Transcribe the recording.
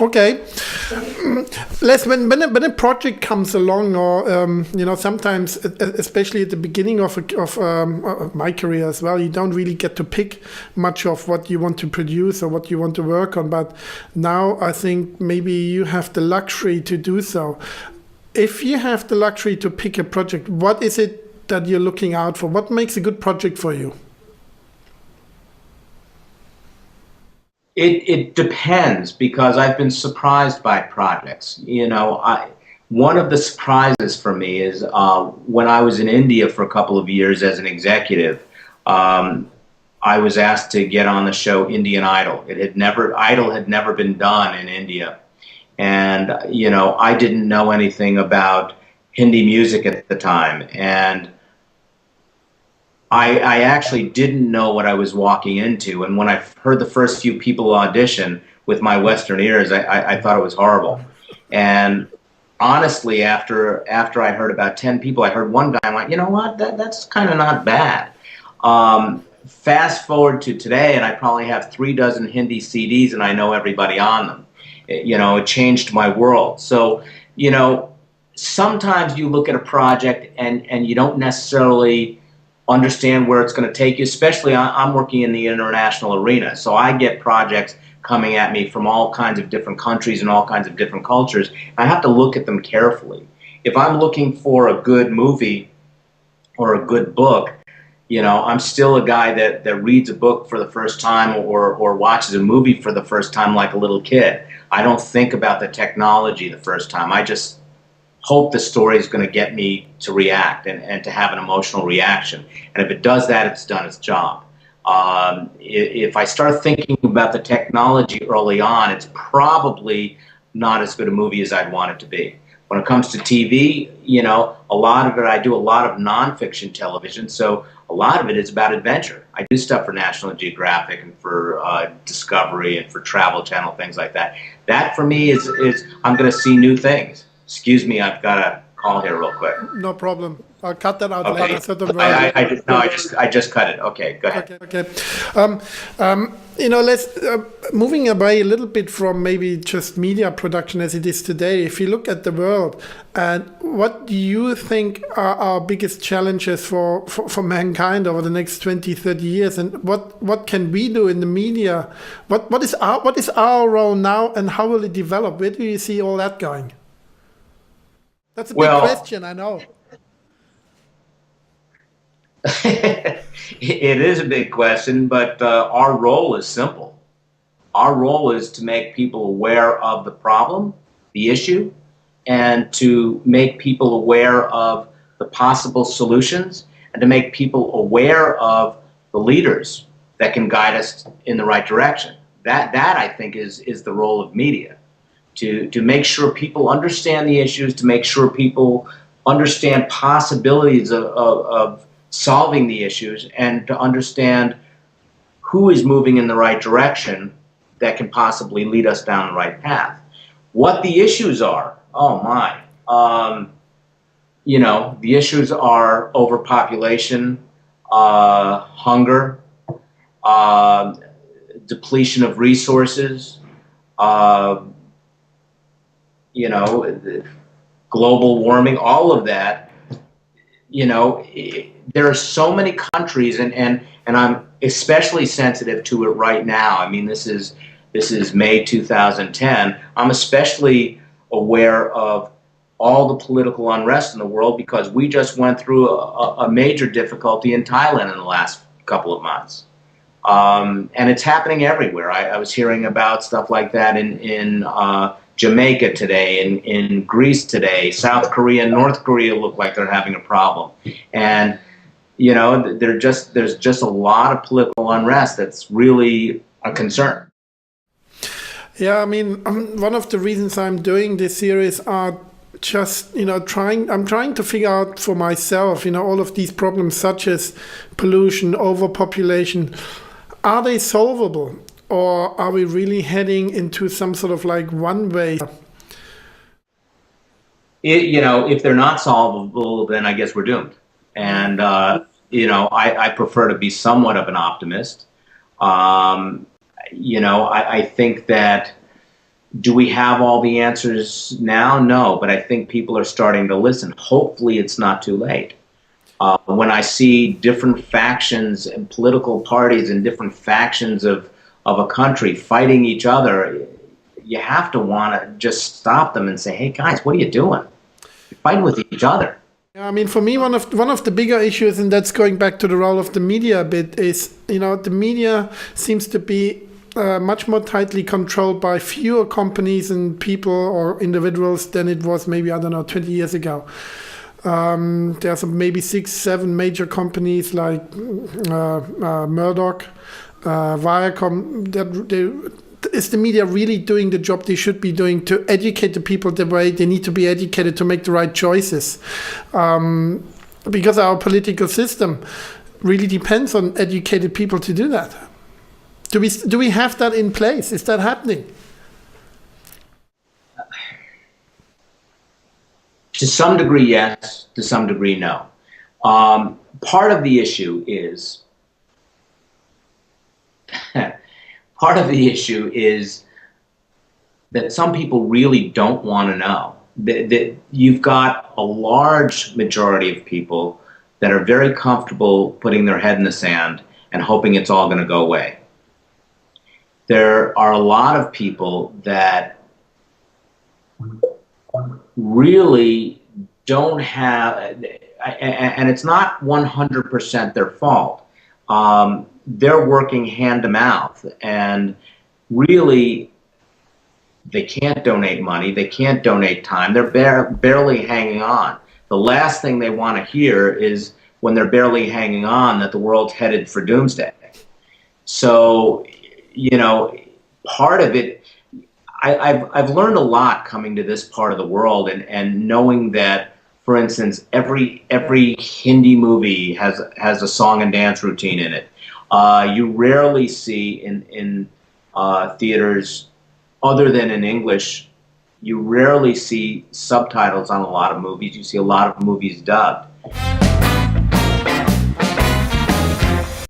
Okay. Les, when a project comes along, or sometimes, especially at the beginning of my career as well, you don't really get to pick much of what you want to produce or what you want to work on. But now I think maybe you have the luxury to do so. If you have the luxury to pick a project, what is it that you're looking out for? What makes a good project for you? It depends, because I've been surprised by projects. One of the surprises for me is when I was in India for a couple of years as an executive. I was asked to get on the show Indian Idol. Idol had never been done in India, and I didn't know anything about Hindi music at the time, and I actually didn't know what I was walking into, and when I heard the first few people audition with my Western ears, I thought it was horrible. And honestly, after I heard about 10 people, I heard one guy, I'm like, you know what, that's kind of not bad. Fast forward to today, and I probably have 36 Hindi CDs, and I know everybody on them. It changed my world. So, sometimes you look at a project and you don't necessarily understand where it's going to take you, especially I'm working in the international arena. So I get projects coming at me from all kinds of different countries and all kinds of different cultures. I have to look at them carefully. If I'm looking for a good movie or a good book, I'm still a guy that reads a book for the first time or watches a movie for the first time like a little kid. I don't think about the technology the first time. I just hope the story is going to get me to react and to have an emotional reaction. And if it does that, it's done its job. If I start thinking about the technology early on, it's probably not as good a movie as I'd want it to be. When it comes to TV, a lot of it, I do a lot of nonfiction television, so a lot of it is about adventure. I do stuff for National Geographic and for Discovery and for Travel Channel, things like that. That for me is I'm going to see new things. Excuse me, I've got a call here real quick. No problem. I'll cut that out Okay. later. So don't worry. I just cut it. Okay, go ahead. Okay. Let's moving away a little bit from maybe just media production as it is today. If you look at the world, and what do you think are our biggest challenges for mankind over the next 20, 30 years? And what can we do in the media? What is our role now, and how will it develop? Where do you see all that going? That's a big question, I know. It is a big question, but our role is simple. Our role is to make people aware of the problem, the issue, and to make people aware of the possible solutions, and to make people aware of the leaders that can guide us in the right direction. That I think is the role of media. To make sure people understand the issues, to make sure people understand possibilities of solving the issues, and to understand who is moving in the right direction that can possibly lead us down the right path. What the issues are, oh my. The issues are overpopulation, hunger, depletion of resources, global warming, all of that. There are so many countries, and I'm especially sensitive to it right now. I mean, this is May 2010. I'm especially aware of all the political unrest in the world because we just went through a major difficulty in Thailand in the last couple of months. And it's happening everywhere. I was hearing about stuff like that in Jamaica today, in Greece today, South Korea and North Korea look like they're having a problem. And, there's just a lot of political unrest that's really a concern. Yeah, I mean, one of the reasons I'm doing this series are just, I'm trying to figure out for myself, all of these problems such as pollution, overpopulation, are they solvable? Or are we really heading into some sort of like one way? If they're not solvable, then I guess we're doomed. And, I prefer to be somewhat of an optimist. I think that Do we have all the answers now? No, but I think people are starting to listen. Hopefully, it's not too late. When I see different factions and political parties and different factions of a country fighting each other, you have to want to just stop them and say, "Hey, guys, what are you doing? You're fighting with each other." I mean, for me, one of the bigger issues, and that's going back to the role of the media a bit, is the media seems to be much more tightly controlled by fewer companies and people or individuals than it was maybe, I don't know, 20 years ago. There's maybe 6, 7 major companies like Murdoch, Viacom. Is the media really doing the job they should be doing to educate the people the way they need to be educated to make the right choices? Because our political system really depends on educated people to do that. Do we have that in place? Is that happening? To some degree, yes. To some degree, no. Part of the issue is that some people really don't want to know. That you've got a large majority of people that are very comfortable putting their head in the sand and hoping it's all going to go away. There are a lot of people that really don't have, and it's not 100% their fault. They're working hand to mouth, and really they can't donate money, they can't donate time, they're barely hanging on. The last thing they want to hear is, when they're barely hanging on, that the world's headed for doomsday. So, part of it, I've learned a lot coming to this part of the world, and knowing that, for instance, every Hindi movie has a song and dance routine in it. You rarely see in theaters, other than in English, you rarely see subtitles on a lot of movies. You see a lot of movies dubbed.